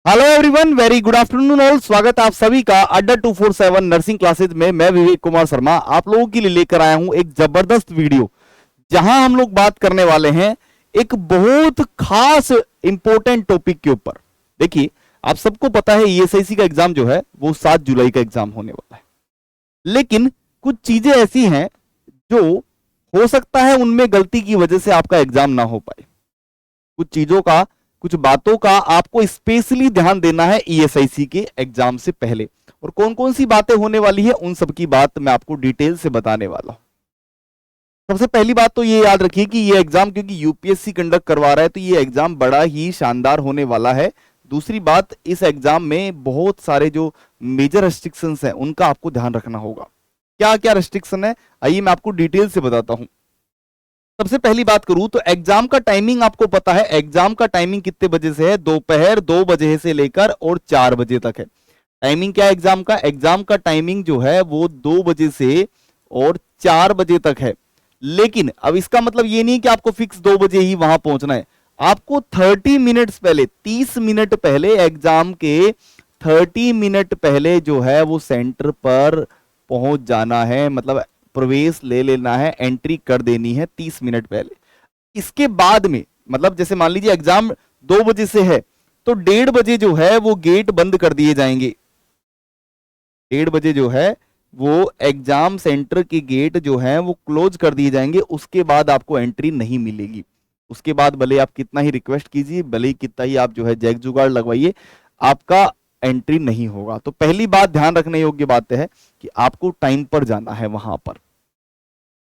Hello everyone, very good afternoon all. स्वागत है आप सभी का अड्डा 247 नर्सिंग क्लासेज में। मैं विवेक कुमार शर्मा आप लोगों के लिए लेकर आया हूं एक जबरदस्त वीडियो, जहां हम लोग बात करने वाले हैं एक बहुत खास इंपॉर्टेंट टॉपिक के ऊपर। देखिए, आप सबको पता है ईएसआईसी का एग्जाम जो है वो 7 जुलाई का एग्जाम होने वाला है, लेकिन कुछ चीजें ऐसी हैं जो हो सकता है उनमें गलती की वजह से आपका एग्जाम ना हो पाए। कुछ चीजों का, कुछ बातों का आपको स्पेशली ध्यान देना है ईएसआईसी के एग्जाम से पहले। और कौन कौन सी बातें होने वाली है उन सब की बात मैं आपको डिटेल से बताने वाला हूं। सबसे पहली बात तो ये याद रखिए कि ये एग्जाम क्योंकि यूपीएससी कंडक्ट करवा रहा है तो ये एग्जाम बड़ा ही शानदार होने वाला है। दूसरी बात, इस एग्जाम में बहुत सारे जो मेजर रेस्ट्रिक्शंस हैं उनका आपको ध्यान रखना होगा। क्या क्या रेस्ट्रिक्शन है, आइए मैं आपको डिटेल से बताता हूं। सबसे पहली बात करूं तो एग्जाम का टाइमिंग आपको पता है। एग्जाम का टाइमिंग कितने बजे से है? दोपहर 2 बजे से लेकर और 4 बजे तक है। टाइमिंग क्या है एग्जाम का? एग्जाम का टाइमिंग जो है वो 2 बजे से और 4 बजे तक है। लेकिन अब इसका मतलब ये नहीं कि आपको फिक्स 2 बजे ही वहां पहुंचना है। आपको 30 मिनट्स पहले, 30 मिनट पहले, एग्जाम के 30 मिनट पहले जो है वो सेंटर पर पहुंच जाना है। मतलब प्रवेश ले लेना है, एंट्री कर देनी है 30 मिनट पहले। इसके बाद में, मतलब जैसे मान लीजिए एग्जाम 2 बजे से है तो 1:30 बजे जो है वो गेट बंद कर दिए जाएंगे। 1:30 बजे जो है वो एग्जाम सेंटर के गेट जो है वो क्लोज कर दिए जाएंगे। उसके बाद आपको एंट्री नहीं मिलेगी। उसके बाद भले आप कितना ही रिक्वेस्ट कीजिए, भले ही कितना ही आप जो है जैक जुगाड़ लगवाइए, आपका एंट्री नहीं होगा। तो पहली बात ध्यान रखने योग्य बात है कि आपको टाइम पर जाना है वहां पर।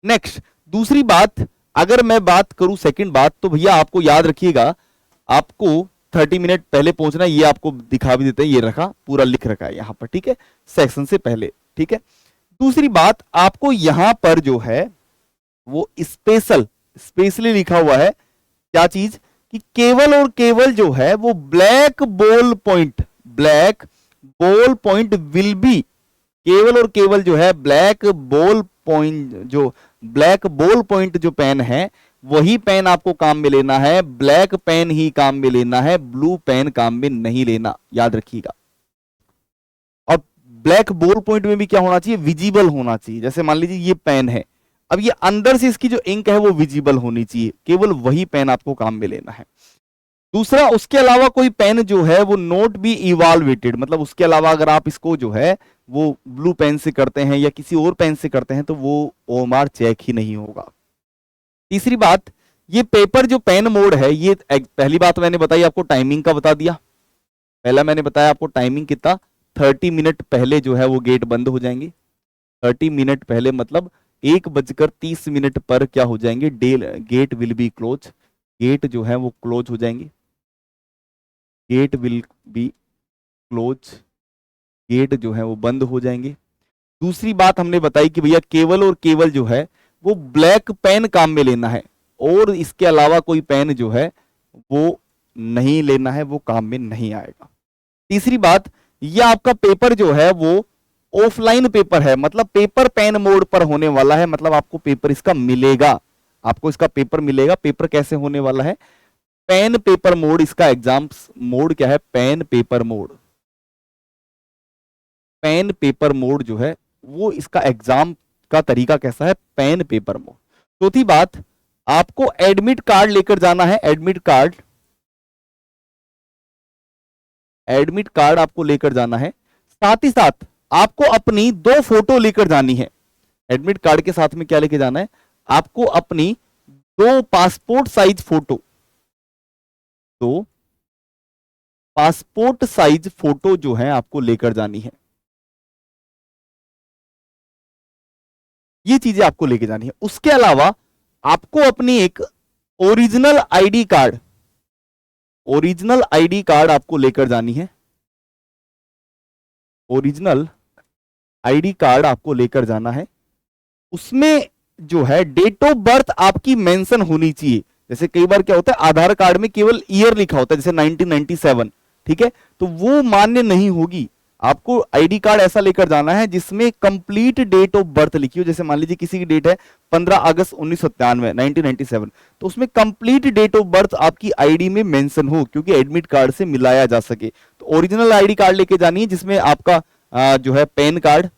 नेक्स्ट, दूसरी बात, अगर मैं बात करूं सेकंड बात, तो भैया आपको याद रखिएगा, आपको 30 मिनट पहले पहुंचना है। ये आपको दिखा भी देते हैं, ये रखा, पूरा लिख रखा है यहां पर, ठीक है, सेक्शन से पहले, ठीक है। दूसरी बात, आपको यहां पर जो है वो स्पेशली लिखा हुआ है क्या चीज, कि केवल और केवल जो है वो black ball point will be, केवल और केवल जो है ब्लैक बॉल पॉइंट जो पेन है वही पेन आपको काम में लेना है। ब्लैक पेन ही काम में लेना है, ब्लू पेन काम में नहीं लेना, याद रखिएगा। और ब्लैक बॉल पॉइंट में भी क्या होना चाहिए? विजिबल होना चाहिए। जैसे मान लीजिए ये पेन है, अब ये अंदर से इसकी जो इंक है वो विजिबल होनी चाहिए, केवल वही पेन आपको काम में लेना है। दूसरा, उसके अलावा कोई पेन जो है वो नोट बी इवाल्वेटेड, मतलब उसके अलावा अगर आप इसको जो है वो ब्लू पेन से करते हैं या किसी और पेन से करते हैं तो वो ओएमआर चेक ही नहीं होगा। तीसरी बात, ये पेपर जो पेन मोड है, ये पहली बात मैंने बताई आपको, टाइमिंग का बता दिया। पहला मैंने बताया आपको टाइमिंग कितना, 30 मिनट पहले जो है वो गेट बंद हो जाएंगे। 30 मिनट पहले मतलब 1:30 पर क्या हो जाएंगे? Gate will be close, gate जो है वो क्लोज हो जाएंगे। Gate will be close, gate जो है वो बंद हो जाएंगे। दूसरी बात हमने बताई कि भैया केवल और केवल जो है वो ब्लैक पेन काम में लेना है, और इसके अलावा कोई पेन जो है वो नहीं लेना है, वो काम में नहीं आएगा। तीसरी बात, ये आपका पेपर जो है वो ऑफलाइन पेपर है, मतलब पेपर पेन मोड पर होने वाला है। मतलब आपको पेपर इसका मिलेगा, आपको इसका पेपर मिलेगा। पेपर कैसे होने वाला है? पेन पेपर मोड, इसका एग्जाम मोड क्या है? Pen paper mode. Pen paper mode जो है वो इसका एग्जाम का तरीका कैसा है? Pen paper mode. चौथी बात, आपको एडमिट कार्ड लेकर जाना है। एडमिट कार्ड आपको लेकर जाना है। साथ ही साथ आपको अपनी 2 फोटो लेकर जानी है। एडमिट कार्ड के साथ में क्या लेके जाना है? आपको अपनी 2 passport size photo, 2 passport size photo जो है आपको लेकर जानी है। ये चीजें आपको लेके जानी है। उसके अलावा आपको अपनी एक ओरिजिनल आईडी कार्ड आपको लेकर जानी है। ओरिजिनल आईडी कार्ड आपको लेकर जाना है। उसमें जो है डेट ऑफ बर्थ आपकी मेंशन होनी चाहिए। जैसे कई बार क्या होता है, आधार कार्ड में केवल ईयर लिखा होता है, जैसे 1997, ठीक है, तो वो मान्य नहीं होगी। आपको आईडी कार्ड ऐसा लेकर जाना है जिसमें कंप्लीट डेट ऑफ बर्थ लिखी हो। जैसे मान लीजिए किसी की डेट है 15 अगस्त 1997 1997, तो उसमें कंप्लीट डेट ऑफ बर्थ आपकी आईडी में मेंशन हो, क्योंकि एडमिट कार्ड से मिलाया जा सके। तो ओरिजिनल आईडी कार्ड लेके जानी है जिसमें आपका जो है पैन कार्ड,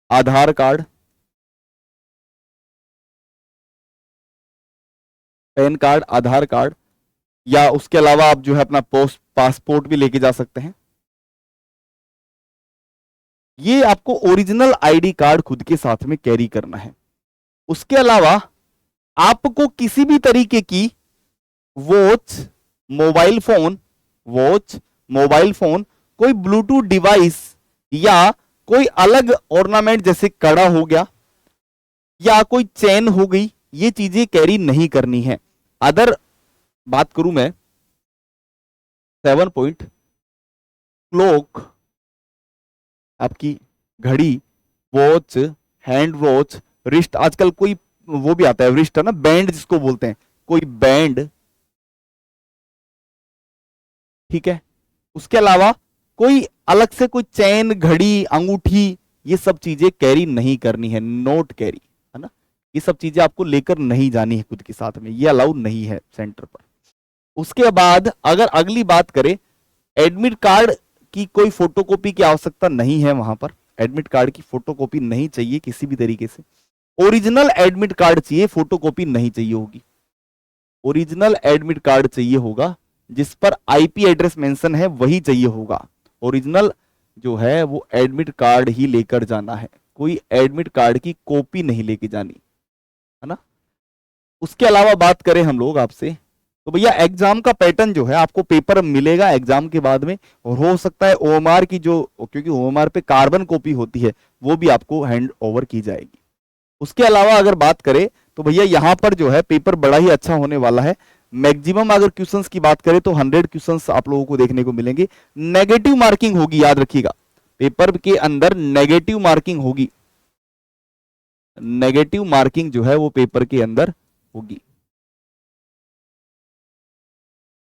आधार कार्ड, पैन कार्ड, आधार कार्ड, या उसके अलावा आप जो है अपना पोस्ट पासपोर्ट भी लेके जा सकते हैं। ये आपको ओरिजिनल आईडी कार्ड खुद के साथ में कैरी करना है। उसके अलावा आपको किसी भी तरीके की वॉच, मोबाइल फोन, कोई ब्लूटूथ डिवाइस या कोई अलग ऑर्नामेंट जैसे कड़ा हो गया या कोई चेन हो गई, ये चीजें कैरी नहीं करनी है। अदर बात करूं मैं 7 पॉइंट, क्लॉक, आपकी घड़ी, वॉच, हैंड वॉच, रिस्ट, आजकल कोई वो भी आता है रिस्ट है ना, बैंड जिसको बोलते हैं, कोई बैंड, ठीक है। उसके अलावा कोई अलग से कोई चैन, घड़ी, अंगूठी, ये सब चीजें कैरी नहीं करनी है, नोट कैरी, है ना। ये सब चीजें आपको लेकर नहीं जानी है खुद के साथ में, ये अलाउ नहीं है सेंटर पर। उसके बाद अगर अगली बात करें, एडमिट कार्ड की कोई फोटोकॉपी की आवश्यकता नहीं है वहां पर, एडमिट कार्ड की फोटोकॉपी नहीं चाहिए किसी भी तरीके से। ओरिजिनल एडमिट कार्ड चाहिए, फोटोकॉपी नहीं चाहिए होगी। ओरिजिनल एडमिट कार्ड चाहिए होगा, जिस पर आईपी एड्रेस मेंशन है वही चाहिए होगा। ओरिजिनल जो है वो एडमिट कार्ड ही लेकर जाना है, कोई एडमिट कार्ड की कॉपी नहीं लेके जानी, है ना। उसके अलावा बात करें हम लोग आपसे, तो भैया एग्जाम का पैटर्न जो है आपको पेपर मिलेगा एग्जाम के बाद में, और हो सकता है ओएमआर की जो, क्योंकि ओएमआर पे कार्बन कॉपी होती है, वो भी आपको हैंड ओवर की जाएगी। उसके अलावा अगर बात करें तो भैया यहां पर जो है पेपर बड़ा ही अच्छा होने वाला है। मैक्सिमम अगर क्वेश्चंस की बात करें तो 100 क्वेश्चंस आप लोगों को देखने को मिलेंगे। नेगेटिव मार्किंग होगी, याद रखिएगा, पेपर के अंदर नेगेटिव मार्किंग होगी, नेगेटिव मार्किंग जो है वो पेपर के अंदर होगी।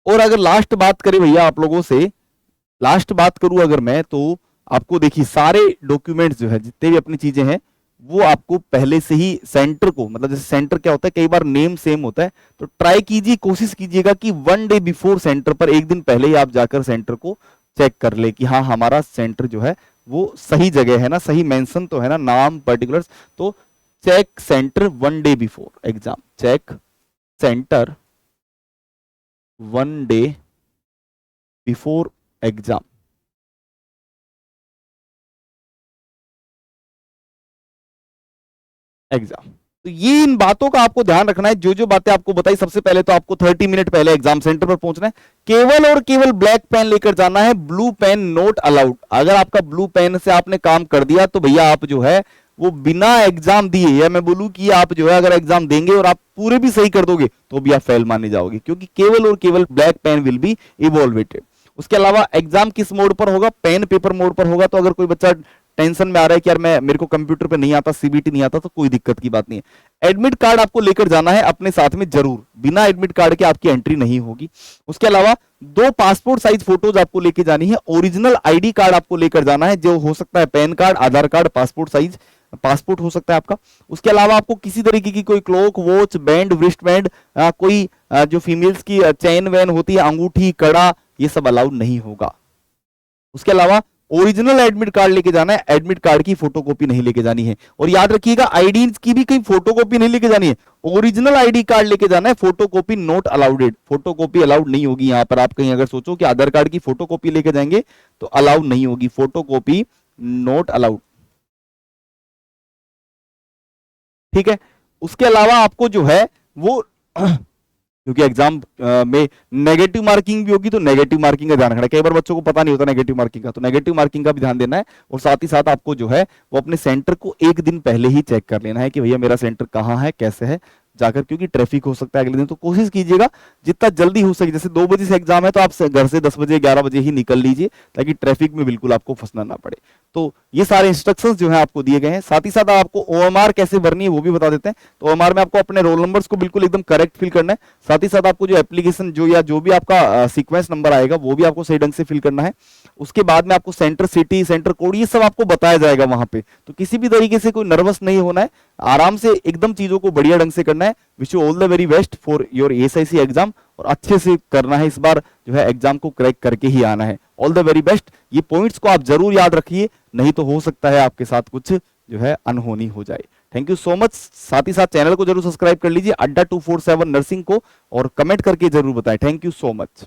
और अगर लास्ट बात करें भैया आप लोगों से, लास्ट बात करूं अगर मैं, तो आपको देखिए सारे डॉक्यूमेंट्स जो है जितने भी अपनी चीजें हैं वो आपको पहले से ही सेंटर को, मतलब जैसे सेंटर क्या होता है, कई बार नेम सेम होता है, तो ट्राई कीजिए, कोशिश कीजिएगा कि 1 डे बिफोर सेंटर पर, एक दिन पहले ही आप जाकर सेंटर को चेक कर ले कि हाँ हमारा सेंटर जो है वो सही जगह है ना, सही मेंशन तो है ना, नाम पर्टिकुलर्स। तो check centre 1 day before exam, check centre 1 day before exam. तो ये इन बातों का आपको ध्यान रखना है, जो जो बातें आपको बताई, सबसे पहले तो आपको 30 मिनट पहले एग्जाम सेंटर पर पहुंचना है। केवल और केवल ब्लैक पेन लेकर जाना है, ब्लू पेन नोट अलाउड। अगर आपका ब्लू पेन से आपने काम कर दिया तो भैया आप जो है वो बिना एग्जाम दिए, या मैं बोलूं कि आप जो है अगर एग्जाम देंगे और आप पूरे भी सही कर दोगे तो भी आप फेल माने जाओगे, क्योंकि केवल और केवल ब्लैक पेन विल बी इवॉल्वेटेड। उसके अलावा एग्जाम किस मोड पर होगा, पेन पेपर मोड पर होगा। तो अगर कोई बच्चा टेंशन में आ रहा है कि यार मेरे को कंप्यूटर पे नहीं आता, सीबीटी नहीं आता, तो कोई दिक्कत की बात नहीं है। एडमिट कार्ड आपको लेकर जाना है अपने साथ में जरूर, बिना एडमिट कार्ड के आपकी एंट्री नहीं होगी। उसके अलावा 2 पासपोर्ट साइज फोटोज आपको लेके जानी है। ओरिजिनल आईडी कार्ड आपको लेकर जाना है, जो हो सकता है पैन कार्ड, आधार कार्ड, पासपोर्ट साइज पासपोर्ट हो सकता है आपका। उसके अलावा आपको किसी तरीके की कोई clock, watch, band, wrist band, कोई जो फीमेल्स की चेन वैन होती है, अंगूठी, कड़ा, ये सब अलाउड नहीं होगा। उसके अलावा ओरिजिनल एडमिट कार्ड लेके जाना है, एडमिट कार्ड की फोटोकॉपी नहीं लेके जानी है। और याद रखिएगा आईडी की भी कहीं फोटोकॉपी नहीं लेके जानी है, ओरिजिनल आईडी कार्ड लेके जाना है, photocopy not allowed, photocopy allowed नहीं होगी। यहां पर आप कहीं अगर सोचो कि आधार कार्ड की फोटोकॉपी लेके जाएंगे तो अलाउड नहीं होगी, फोटोकॉपी नॉट अलाउड, ठीक है। उसके अलावा आपको जो है वो क्योंकि एग्जाम में नेगेटिव मार्किंग भी होगी, तो नेगेटिव मार्किंग का ध्यान रखना है। कई बार बच्चों को पता नहीं होता नेगेटिव मार्किंग का, तो नेगेटिव मार्किंग का भी ध्यान देना है। और साथ ही साथ आपको जो है वो अपने सेंटर को एक दिन पहले ही चेक कर लेना है कि भैया मेरा सेंटर कहाँ है, कैसे है, जाकर, क्योंकि ट्रैफिक हो सकता है अगले दिन। तो कोशिश कीजिएगा जितना जल्दी हो सके, जैसे 2 बजे से एग्जाम है तो आप घर से 10 बजे 11 बजे ही निकल लीजिए, ताकि ट्रैफिक में बिल्कुल आपको फंसना ना पड़े। तो ये सारे इंस्ट्रक्शंस जो है आपको दिए गए हैं। साथ ही साथ आपको ओएमआर कैसे भरनी है वो भी बता देते हैं। तो ओएमआर में आपको अपने रोल नंबर्स को बिल्कुल एकदम करेक्ट फिल करना है। साथ ही साथ आपको जो एप्लीकेशन जो या जो भी आपका सीक्वेंस नंबर आएगा वो भी आपको सही ढंग से फिल करना है। उसके बाद में आपको सेंटर सिटी, सेंटर कोड, ये सब आपको बताया जाएगा वहां पे। तो किसी भी तरीके से कोई नर्वस नहीं होना है, आराम से एकदम चीजों को बढ़िया ढंग से करना है। Wish you all the very best for your ASIC exam, और अच्छे से करना है, इस बार जो है एग्जाम को क्रैक करके ही आना है। All the very best. ये पॉइंट्स को आप जरूर याद रखिए, नहीं तो हो सकता है आपके साथ कुछ जो है अनहोनी हो जाए। Thank you so much. साथ ही साथ चैनल को जरूर सब्सक्राइब कर लीजिए अड्डा 247 नर्सिंग को, और कमेंट करके जरूर बताएं। Thank you so much.